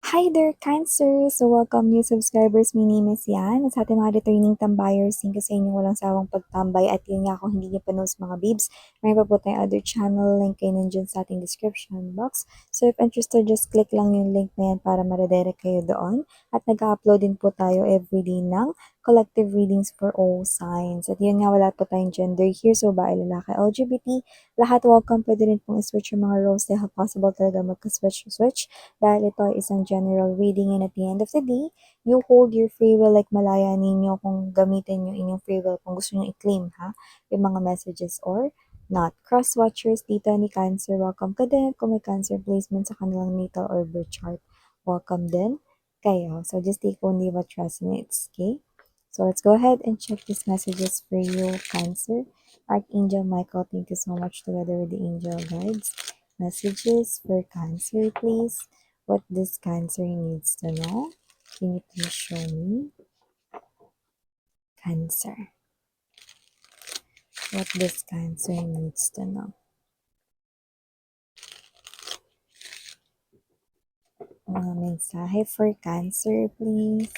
Hi there, Cancer! So, welcome new subscribers. My name is Yan. At sa ating mga returning tambayers, thank you sa inyong walang sawang pagtambay. At yun nga, kung hindi niyo pa knows mga babes, may pa po tayong other channel. Link kayo nandyan sa ating description box. So, if interested, just click lang yung link na yan para ma-redirect kayo doon. At nag-upload din po tayo everyday ng collective readings for all signs. At yun nga, wala po tayong gender here. So, bae, lalaki, LGBT, lahat welcome. Pwede rin pong i-switch yung mga roles dahil possible talaga magka-switch dahil ito ay isang general reading and at the end of the day, you hold your free will like malaya ninyo kung gamitin nyo inyong free will kung gusto nyo i-claim ha, yung mga messages or not. Cross-watchers dito ni Cancer, welcome ka din. Kung may Cancer placement sa kanilang natal or birth chart, welcome din kayo. So just take only what resonates, okay? So let's go ahead and check these messages for you, Cancer. Archangel Michael, thank you so much together with the angel guides. Messages for Cancer, please. What this Cancer needs to know. Can you please show me? Cancer. What this Cancer needs to know. Mga mensahe for Cancer, please.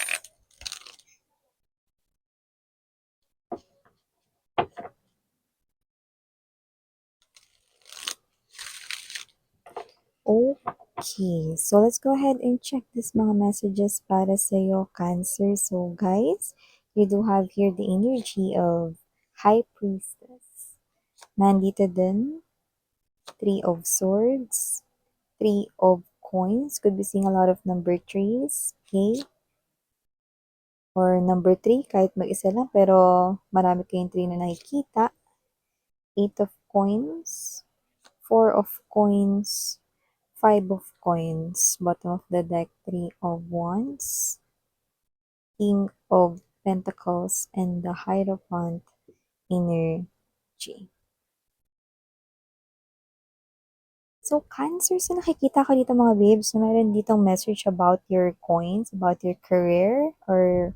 Okay, so let's go ahead and check this mga messages para sa iyo, Cancer. So guys, you do have here the energy of High Priestess. Nandito din, Three of Swords, Three of Coins. Could be seeing a lot of number threes, okay? Or number 3, kahit mag-isa lang, pero marami kayong 3 na nakikita. 8 of Coins, 4 of Coins, 5 of Coins, bottom of the deck, 3 of Wands, King of Pentacles, and the Hierophant energy. So, Cancer, so nakikita ko dito mga babes, na meron ditong message about your coins, about your career, or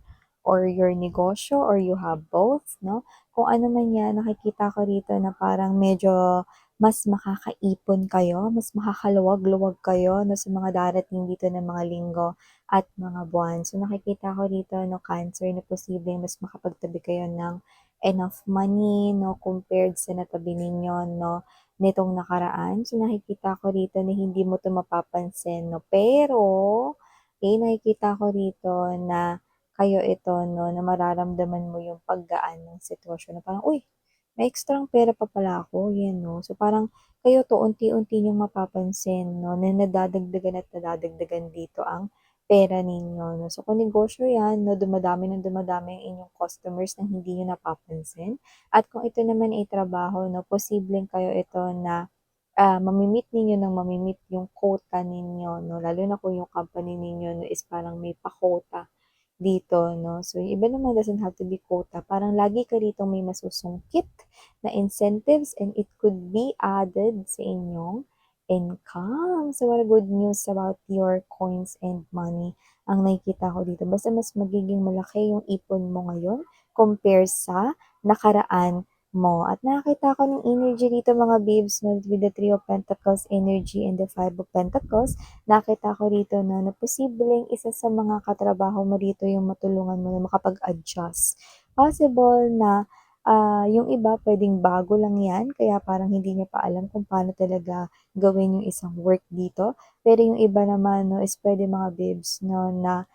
your negosyo, or you have both, no? Kung ano man yan, nakikita ko dito na parang medyo mas makakaipon kayo, mas makakaluwag-luwag kayo no, sa mga darating dito ng mga linggo at mga buwan. So, nakikita ko dito, no, Cancer, na posibleng mas makapagtabi kayo ng enough money, no, compared sa natabi ninyo, no, nitong nakaraan. So, nakikita ko rito na hindi mo 'to mapapansin, no? Pero, nakikita ko rito na kayo ito, no, na mararamdaman mo yung paggaan ng sitwasyon na parang, uy, may ekstrang pera pa pala ako, yan, no? So, parang kayo to unti-unti niyong mapapansin, no, na nadadagdagan at nadadagdagan dito ang pera ninyo, no? So, kung negosyo yan, no, dumadami ng dumadami ang inyong customers na hindi niyo napapansin. At kung ito naman ay trabaho, no, posibleng kayo ito na mamimit ninyo ng mamimit yung quota ninyo, no, lalo na kung yung company ninyo, no, is parang may pa-quota dito, no. So, yung iba naman doesn't have to be quota. Parang lagi ka rito may masusungkit na incentives and it could be added sa inyong income. So, what a good news about your coins and money ang nakikita ko dito. Basta mas magiging malaki yung ipon mo ngayon compare sa nakaraan mo. At nakakita ko ng energy dito mga babes, no, with the Three of Pentacles energy and the Five of Pentacles. Nakita ko rito na posibleng isa sa mga katrabaho mo dito yung matulungan mo na makapag-adjust. Possible na yung iba pwedeng bago lang yan, kaya parang hindi niya pa alam kung paano talaga gawin yung isang work dito. Pero yung iba naman, no, is pwede mga babes, no, na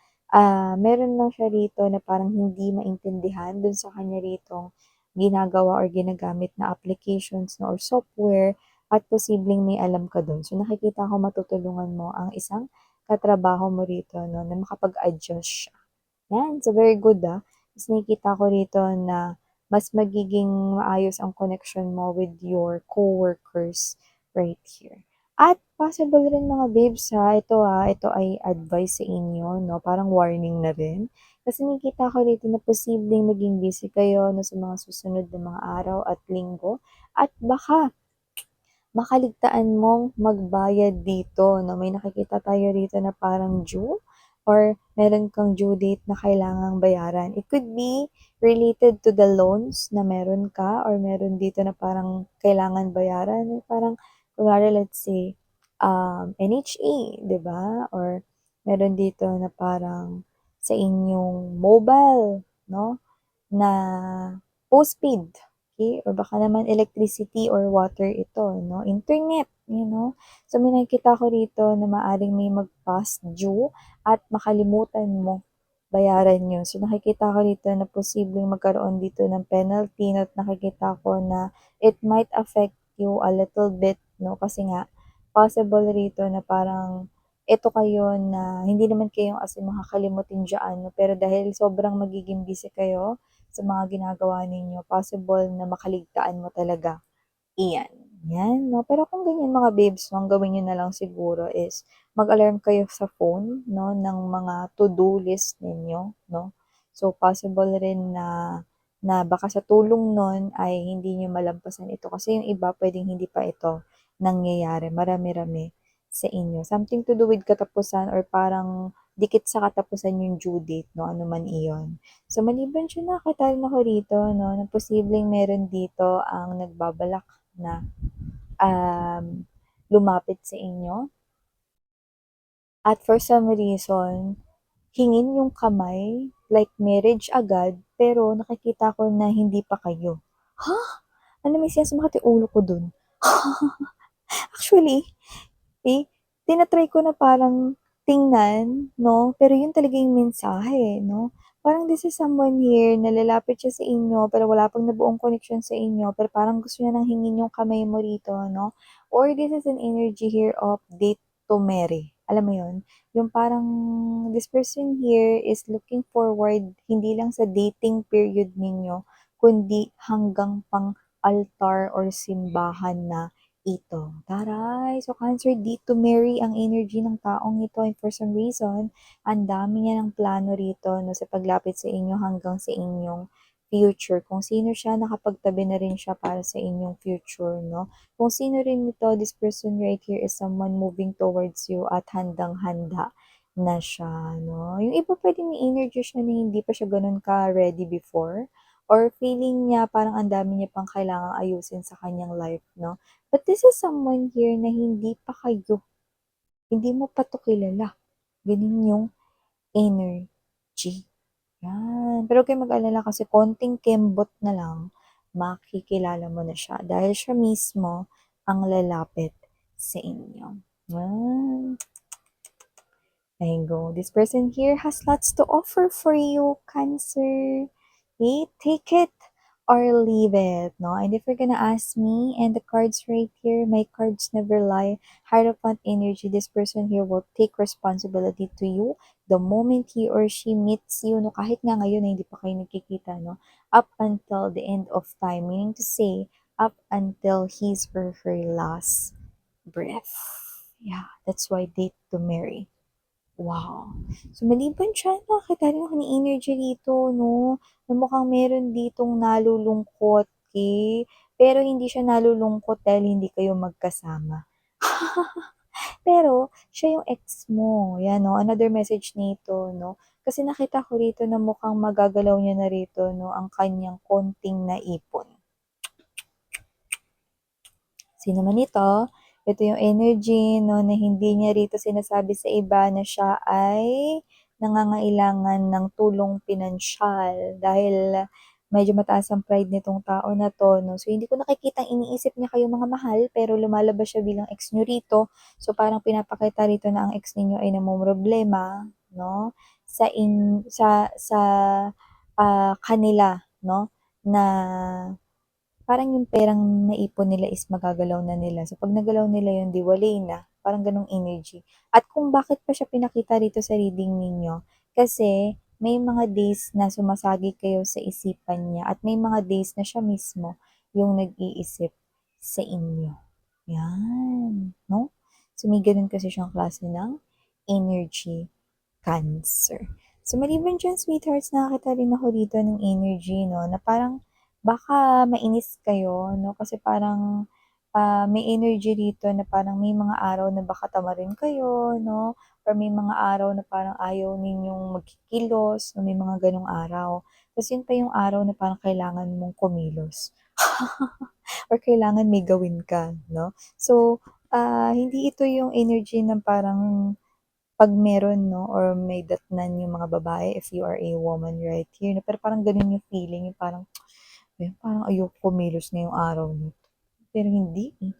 meron lang siya rito na parang hindi maintindihan dun sa kanya rito ginagawa or ginagamit na applications, no, or software at posibleng may alam ka dun. So, nakikita ko matutulungan mo ang isang katrabaho mo rito, no, na makapag-adjust siya. Yan, so very good Tapos nakikita ko rito na mas magiging maayos ang connection mo with your coworkers right here. At possible rin mga babes ito ay advice sa inyo, no? Parang warning na rin. Kasi nakikita ko rito na posibleng maging busy kayo no, sa mga susunod na mga araw at linggo. At baka makaligtaan mong magbayad dito, no? May nakikita tayo rito na parang due or meron kang due date na kailangang bayaran. It could be related to the loans na meron ka or meron dito na parang kailangan bayaran. Parang, kunwari, let's say, NHA, di ba? Or Meron dito na parang sa inyong mobile, 'no, na postpaid, okay, or baka naman electricity or water ito 'no, internet, So, may nakikita ko rito na maaaring may mag-past due at makalimutan mo bayaran yun. So, nakikita ko rito na posibleng magkaroon dito ng penalty at nakikita ko na it might affect you a little bit 'no, kasi nga possible rito na parang eto kayo na hindi naman kayo as in makakalimutin diyaan 'no, pero dahil sobrang magiging busy kayo sa mga ginagawa ninyo, possible na makaligtaan mo talaga. Iyan, 'yan 'no. Pero kung ganyan mga babes 'no, ang gawin niyo na lang siguro is mag-alarm kayo sa phone 'no, ng mga to-do list ninyo 'no. So, possible rin na na baka sa tulong nun ay hindi niyo malampasan ito kasi yung iba puwedeng hindi pa ito nangyayari, marami-rami sa inyo. Something to do with katapusan or parang dikit sa katapusan yung due date 'no, ano man iyon. So, maliban diyan nakita rin ako rito 'no, na posibleng meron dito ang nagbabalak na, um, lumapit sa inyo at for some reason, hingin yung kamay, like marriage agad, pero nakikita ko na hindi pa kayo. Ha? Ano may sumasakit yung ulo ko dun. Actually, eh, tina-try ko na parang tingnan 'no, pero yun talaga yung mensahe 'no. Parang this is someone here na lalapit siya sa inyo pero wala pang nabuong connection sa inyo, pero parang gusto niya ng hingin yung kamay mo rito 'no, or this is an energy here of date to marry, alam mo yun? Yung parang this person here is looking forward hindi lang sa dating period ninyo, kundi hanggang pang-altar or simbahan na ito. Taray! So, Cancer, dito marry ang energy ng taong ito and for some reason, ang dami niya ng plano rito 'no, sa paglapit sa inyo hanggang sa inyong future. Kung sino siya, nakapagtabi na rin siya para sa inyong future 'no. Kung sino rin ito, this person right here is someone moving towards you at handang-handa na siya 'no. Yung iba puwedeng may energy siya na hindi pa siya gano'n ka-ready before or feeling niya parang ang dami niya pang kailangang ayusin sa kanyang life 'no. But this is someone here na hindi pa kayo, hindi mo pa 'to kilala, gano'n yung energy, 'yan. Pero huwag kayong mag-alala kasi konting kembot na lang, makikilala mo na siya dahil siya mismo ang lalapit sa inyo. Ah. There you go. This person here has lots to offer for you, Cancer. Okay, take it or leave it. No, and if you're gonna ask me, and the cards right here, my cards never lie. Hierophant energy. This person here will take responsibility to you the moment he or she meets you. No, kahit nga ngayon na hindi pa kayo nagkikita, no, up until the end of time. Meaning to say, up until his or her last breath. Yeah, that's why date to marry. Wow! So, maliban diyan nakakita rin ako ng energy dito 'no, na mukhang meron ditong nalulungkot, okay. Pero hindi siya nalulungkot dahil hindi kayo magkasama. Pero siya yung ex mo, 'yan 'no, another message nito 'no, kasi nakita ko rito na mukhang magagalaw niya na rito 'no, ang kanyang konting naipon. Sino man ito yung energy 'no, na hindi niya rito sinasabi sa iba na siya ay nangangailangan ng tulong pinansyal dahil medyo mataas ang pride nitong tao na 'to 'no. So, hindi ko nakikitang iniisip niya kayong mga mahal, pero lumalabas siya bilang ex niyo rito. So, parang pinapakita rito na ang ex ninyo ay namomroblema 'no, sa kanila 'no, na parang yung perang naipon nila is magagalaw na nila. So, 'pag nagalaw nila yun, 'di walay na, parang gano'ng energy. At kung bakit pa siya pinakita rito sa reading ninyo, kasi may mga days na sumasagi kayo sa isipan niya at may mga days na siya mismo yung nag-iisip sa inyo. 'Yan, 'no? So, may gano'n kasi siyang klase ng energy, Cancer. So, maliban diyan, sweethearts, nakakita rin ako dito ng energy 'no, na parang baka mainis kayo 'no, kasi parang, may energy dito na parang may mga araw na baka tamarin kayo 'no, or may mga araw na parang ayaw ninyong magkikilos 'no, may mga gano'ng araw. Tas yun pa yung araw na parang kailangan mong kumilos or kailangan may gawin ka 'no. So, hindi ito yung energy ng parang 'pag meron 'no or may datnan yung mga babae if you are a woman right here na pero parang gano'n yung feeling, yung parang, parang ayoko kumilos ngayong araw na 'to, pero hindi, eh.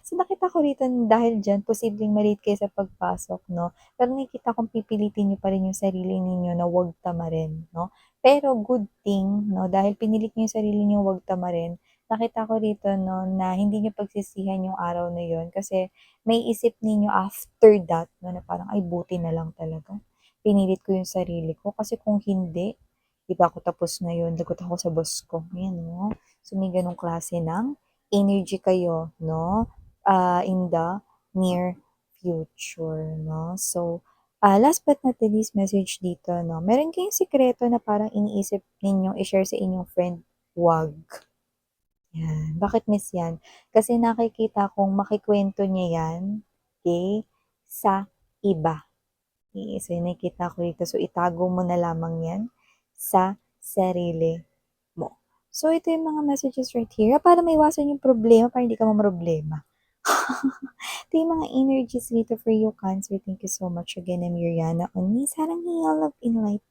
So, nakita ko rito dahil diyan posibleng ma-late kayo sa pagpasok 'no, pero nakikita kong pipilitin niyo pa rin yung sarili ninyo na huwag tamarin 'no. Pero good thing 'no, dahil pinilit niyo yung sarili niyong huwag tamarin, nakita ko rito 'no, na hindi niyo pagsisihan yung araw na yun kasi maiisip ninyo after that 'no, na parang, "Ay buti na lang talaga, pinilit ko yung sarili ko kasi kung hindi, 'di ba ako tapos ngayon, lagot ako sa boss ko." Ayan 'no. So, may gano'ng klase ng energy kayo 'no in the near future, 'no? So, last but not the least message dito, 'no? Meron kayong sikreto na parang iniisip ninyong i-share sa inyong friend, wag. Yan. Bakit miss yan? Kasi nakikita kong makikwento niya yan, okay, sa iba. So, yung nakikita ko dito. So, itago mo na lamang yan sa sarili mo. So, ito yung mga messages right here para maiwasan yung problema, para hindi ka mamroblema. Ito yung mga energies dito for you, Cancer. Thank you so much again. I'm Yuriana on Sarang Heal Love in Light.